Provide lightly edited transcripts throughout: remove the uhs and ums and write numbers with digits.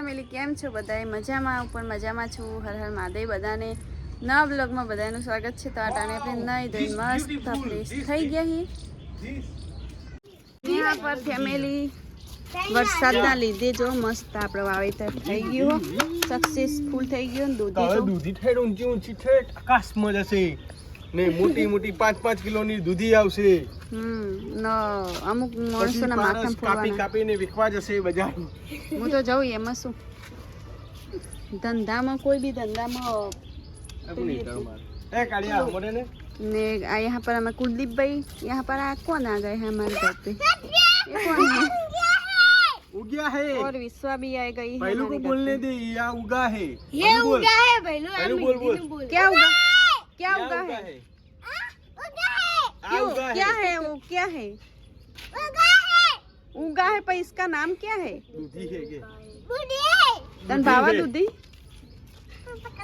Family કેમ છો બધાય મજામાં હું પણ મજામાં છું હર હર મહાદેવ બધાને નવા બ્લોગમાં બધાનું સ્વાગત છે તો આ ટાણે આપણે નહીં ધોઈ મસ્ત ફ્રેશ થઈ ગયા છીએ यहाँ पर ફેમિલી વરસાદના લીધે જો મસ્ત આપણો વાવેતર થઈ ગયું સક્સેસફુલ થઈ ગયું દૂધી ઠેડ ઊંચી ઊંચી ઠેડ આકાશમાં જશે ને મોટી મોટી 5-5 કિલોની દૂધી આવશે અમુક માણસોના માથામાં કાપી કાપીને વિકવા જશે બજાર હું તો જાઉં એમાં શું ધંધામાં કોઈ भी ધંધામાં ने यहाँ पर हमें कुलदीप भाई यहाँ पर कौन आ गए हैं हमारे घर पे ये कौन है उगा है और विश्वा भी आ गई है पहलू को बोलने दे यहाँ उगा है ये उगा है पहलू बोल क्या उगा क्या उगा है क्या है वो क्या है उगा है पर इसका नाम क्या है दूधी है के तन भावा दूधी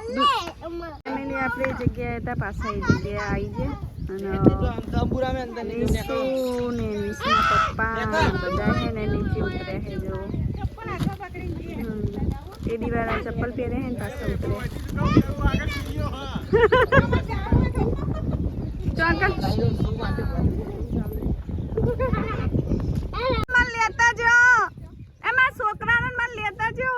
ફેમિલી આપણે જગ્યાએ હતા પાછા એ જગ્યાએ આવી ગયા અને તંબુરામાં અંદર નીચે ને વિષ્ણુ પપ્પા બધા છે ને નીચે ઉતરે છે જો એડી વાળા ચપ્પલ પહેરે છે ને પાછા ઉતરે ચાલ લેતા જો એમાં છોકરાને મને લેતા જો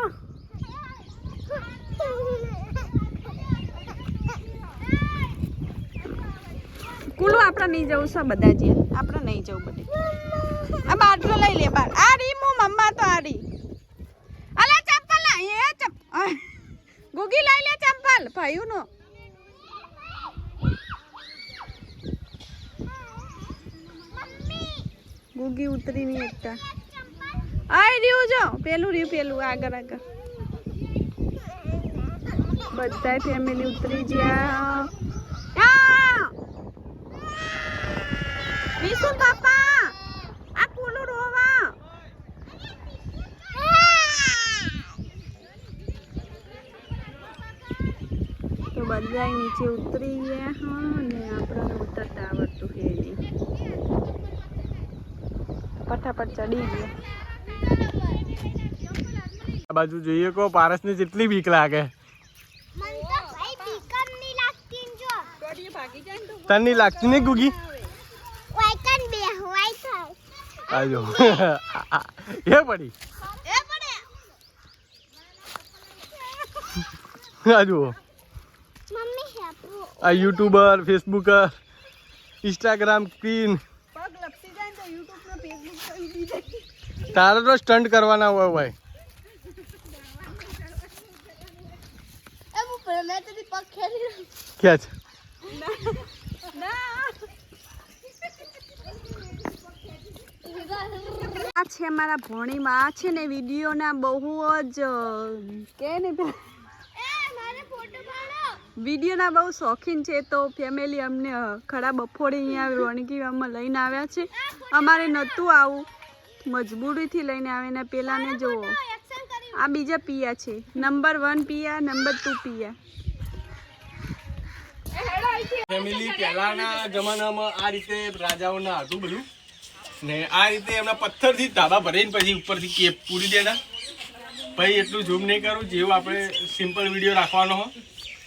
કુલું આપણે નહીં જવું છે બધા જે આપણે નહીં જવું બધે આ બાટલો લઈ લે બાર આ રી મો મમ્મા તો આ રી અલે ચપ્પલ એ ગુગી લઈ લે ચપ્પલ ભાઈઓ નો ગુગી ઉતરી નહીં એકતા આય રહ્યું જો પેલું આગળ બધા ફેમિલી ઉતરી ગયા વિશુ પાપા આ કુલુ રોવા તો બધા નીચે ઉતરી ગયા હા ને આપણને ઉતરતા આવડતું છે નહીં ફટાફટ ચડી ગયા આ બાજુ જોઈએ કો પારસને જેટલી બીક લાગે તને લાગતી ને ગુગી આજો એ પડી આજો આ યુટ્યુબર ફેસબુકર ઇન્સ્ટાગ્રામ ક્વીન તારે તો સ્ટન્ટ કરવાના હોય ભાઈ ક્યાં છે આ છે મારા ભોણીમાં આ છે ને વિડીયોના બહુ જ કે ને વિડીયોના બહુ શોખીન છે તો ફેમિલી અમને ખરા બપોરે અહીંયા રોણકીમાં લઈને આવ્યા છે અમારે નહોતું આવું મજબૂરીથી લઈને આવીને પેલાને જુઓ આ બીજા પિયા છે નંબર 1 પિયા નંબર 2 પિયા ફેમિલી પહેલાના જમાનામાં આ રીતે રાજાઓના હતું બધું ને આ રીતે એમના પથ્થરથી ધાબા ભરીને પછી ઉપરથી કેપ પૂરી દેતા પછી એટલું ઝૂમ નહીં કરું જેવું આપણે સિમ્પલ વિડીયો રાખવાનો હોય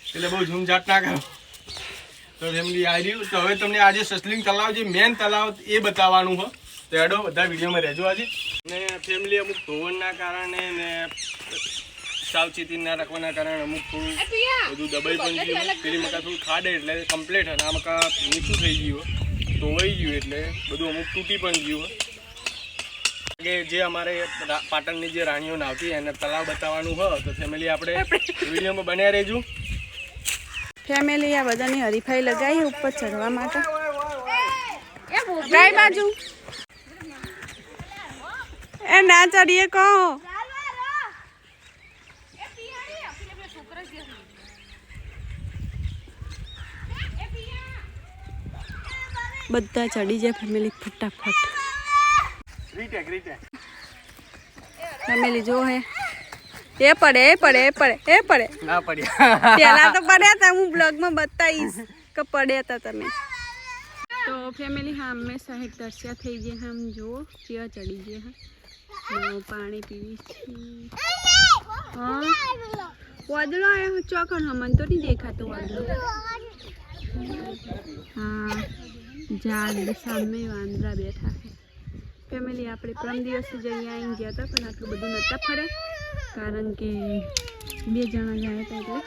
એટલે બહુ ઝૂમઝાટ ના કરો તો ફેમિલી આવી રહ્યું તો હવે તમને આજે સસલિંગ તલાવ જે મેન તલાવ એ બતાવવાનું હોય તો એડો બધા વિડીયોમાં રહેજો આજે ને ફેમિલી અમુક ધોવણના કારણે ને સાવચેતી ના રાખવાના કારણે અમુક થોડું બધું દબાઈ પણ ગયું પેલી મકા થોડું ખાડે એટલે કમ્પ્લીટ અને આ મકા નીચું થઈ ગયું ધોવાઈ ગયું એટલે બધું અમુક તૂટી પણ ગયું કે જે અમારે પાટણની જે રાણીઓ નાવતી એને તલાવ બતાવવાનું હોય તો ફેમિલી આપણે વિડીયોમાં બન્યા રહેજો ફેમિલી આ બધાની હરીફાઈ લગાવી ઉપર ચડવા માટે કઈ બાજુ એ ના ચડીએ કહો બધા ચડી જાય ફેમિલી ફટાફટ ફેમિલી જો હે એ પડે ના પડ્યા પેલા તો પડ્યા હતા હું બ્લોગમાં બતાવીશ કે પડ્યા હતા તમે તો ફેમિલી હા અમે સાહેબ દર્શિયા થઈ ગયા આમ જુઓ ચિયા ચડી ગયા હા પાણી પીવી છીએ વાદળો આવ્યો ચોકન હમન તો નહીં દેખાતો વાદળો. હા ઝાડ સામે વાંદરા બેઠા છે. ફેમિલી આપણે 3 દિવસ જઈ આવી ગયા હતા પણ આટલું બધું નહોતા ફરે કારણ કે 2 જણા જાય હતા એટલે.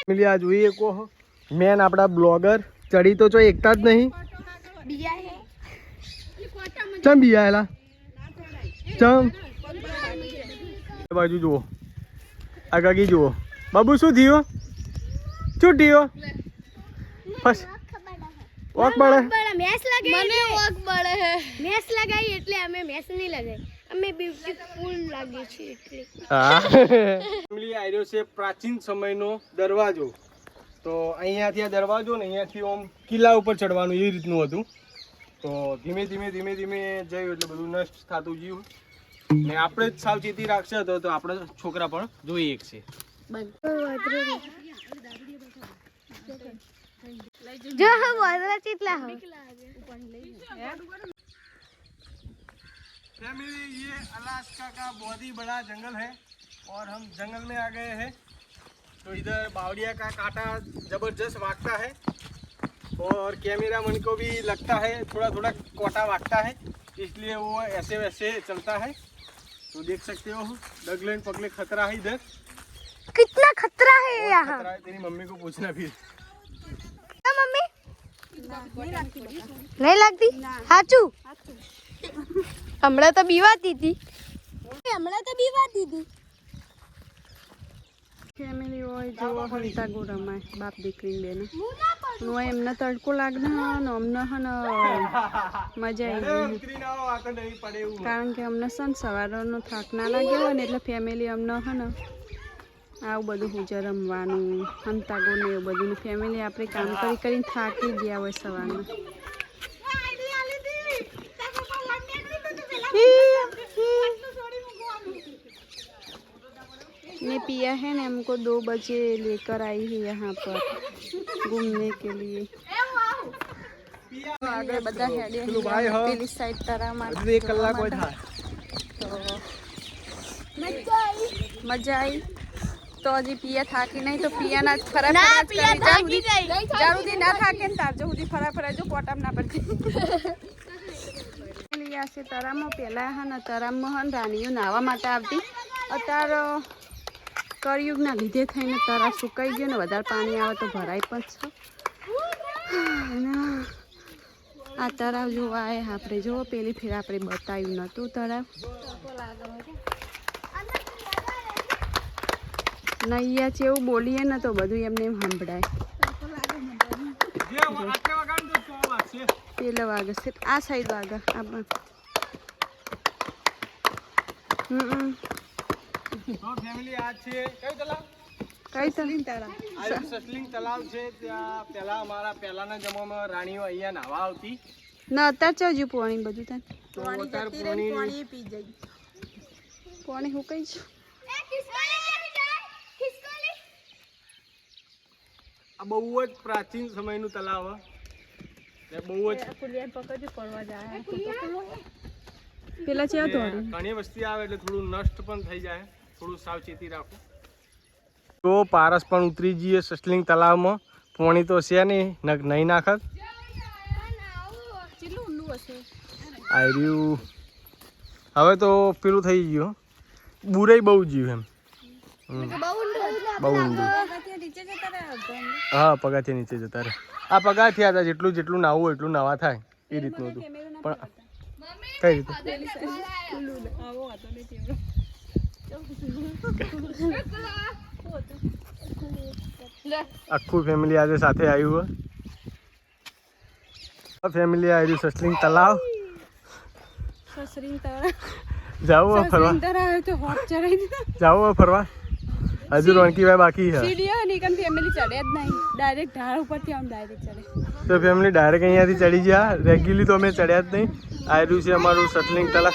ફેમિલી આ જોઈએ કો મેન આપણા બ્લોગર ચડી તો જો એકતા જ નહીં. ચમ બિયાયેલા ચમ બાજુ જુઓ આગાગી જુઓ બાબુ શું થયો શું થયો બસ વોક બળે મેસ લગાઈ મને વોક બળે હે મેસ લગાઈ એટલે અમે મેસ નહીં લગાઈ અમે બ્યુટીફુલ લાગીએ છીએ એટલે. હા ફેમિલી આવ્યો છે પ્રાચીન સમયનો દરવાજો. તો અહીંયાથી આ દરવાજો ને અહીંયાથી આમ કિલ્લા ઉપર ચડવાનું એવી રીતનું હતું. તો ધીમે ધીમે જયું એટલે બધું નષ્ટ થતું ગયું ને આપણે જ સાવચેતી રાખશે તો આપણા છોકરા પણ જોઈ એક છે. જો વાદળા કેટલા હો फैमिली ये अलास्का का बहुत ही बड़ा जंगल है और हम जंगल में आ गए हैं. तो इधर बावड़िया का कांटा जबरदस्त वागता है और कैमरा मन को भी लगता है थोड़ा थोड़ा कोटा वागता है इसलिए वो ऐसे वैसे चलता है. तो देख सकते हो डगले पगले खतरा है इधर. कितना खतरा है यहाँ खतरा है तेरी मम्मी को पूछना फिर. मम्मी नहीं लगती हाचू हमણાં તો બીવાતી હતી ફેમિલી હોય જોવો હંતાગો રમાય બાપ દીકરી બેને નો એમને તડકો લાગે ને અમને હન મજા આવી કારણ કે અમને સન સવારનો થાક ના લાગ્યો હોય ને એટલે ફેમિલી અમને હન આવું બધું પૂજા રમવાનું હંતાગો ને એવું બધું ફેમિલી આપણે કામ કરીને થાકી ગયા હોય સવારના. ने पिया है ना हमको 2 बजे लेकर आई है यहाँ पर घूमने के लिए. आगे बता पेली साइड तरह मार 1 કલાક હોય થાય तो मजा आई. तो हजी पिया थाकी नहीं तो पिया ना फरा जरूरी ना थाके तार जो हुदी फरा जो पोटाम ना पड़ती लिया से तरामो पेला है ना तरामो हन रानीओ नावा माटे आवती अतार कलयुगना લીધે થઈને તરા સુકાઈ ગયો ને વધારે પાણી આવે તો ભરાય પણ છે. આ તરાવ જોવા આયા આપણે જો પેલી ફેર આપણે બતાવ્યું નતું તરાવ નૈયા છે એવું બોલીએ ને તો બધું એમને એમ સંભળાય. પેલા વાગે છે આ સાઈડ વાગે ફેમિલી આ છે કઈ તલાવ કઈ સલીન તળાવ આ સસલિંગ તલાવ છે. ત્યાં પહેલા અમારા પહેલાના જમાનામાં રાણીઓ અહીંયા નાવા આવતી ના અત્યારે ચાલુ પાણી બધું ત્યાં તો અત્યારે પાણી પી જાય પાણી હુકાઈ ગયું. આ બહુ જ પ્રાચીન સમયનું તલાવ છે. બહુ જ પેલા છે ઘણી વસ્તી આવે એટલે થોડું નષ્ટ પણ થઈ જાય થોડું સાવચેતી રાખો. તો પારસ પણ ઉતરી જઈએ સસલિંગ તલાવમાં. પાણી તો છે નહીં નાખત આર્યું હવે તો પેલું થઈ ગયું બુરાઈ બહુ જીવ એમ બહુ ઊંડું. હા પગાથી નીચે જતા રહે. આ પગાથી હતા જેટલું નાવું હોય એટલું નાવા થાય એ રીતનું હતું. પણ કઈ રીતે આખું ફેમિલી આજે સાથે આવ્યું હોય. ફેમિલી આવ્યું સસલિંગ તલાવ જાવું ફરવા હજુ રોનકીભાઈ બાકી છે. ફેમિલી ચડે જ નહીં ડાયરેક્ટ ઢાળ ઉપરથી આમ ડાયરેક્ટ ચડે તો ફેમિલી ડાયરેક્ટ અહીંયાથી ચડી ગયા. રેગ્યુલરલી તો અમે ચડ્યા જ નહીં. આવ્યું છે અમારું સસલિંગ તલાવ.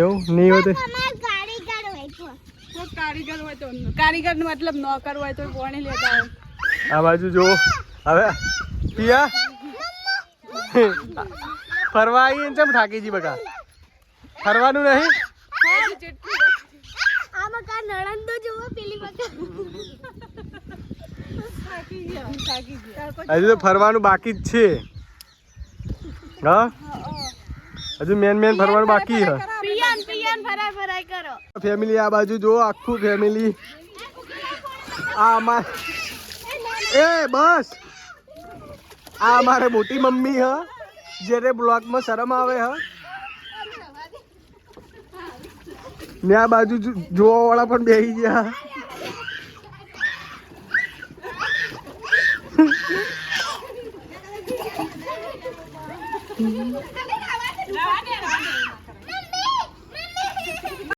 એવું નહીં હોય તો કારીગર મતલબ નોકર હોય તો પાણી લેતા હોય. આ બાજુ જુઓ હવે પિયા ફરવા આવી ચમ થાકી જી બકા ફરવાનું નહીં આમાં કા નળન તો જોવો પેલી વખત હજુ તો ફરવાનું બાકી જ છે હા હજુ મેન ફરવાનું બાકી છે પિયાન ફરાય કરો ફેમિલી આ બાજુ જો આખું ફેમિલી આ અમાર એ બસ આ અમારે મોટી મમ્મી હ જેને બ્લોગમાં શરમ આવે હ ને આ બાજુ જોવા વાળા પણ બેસી ગયા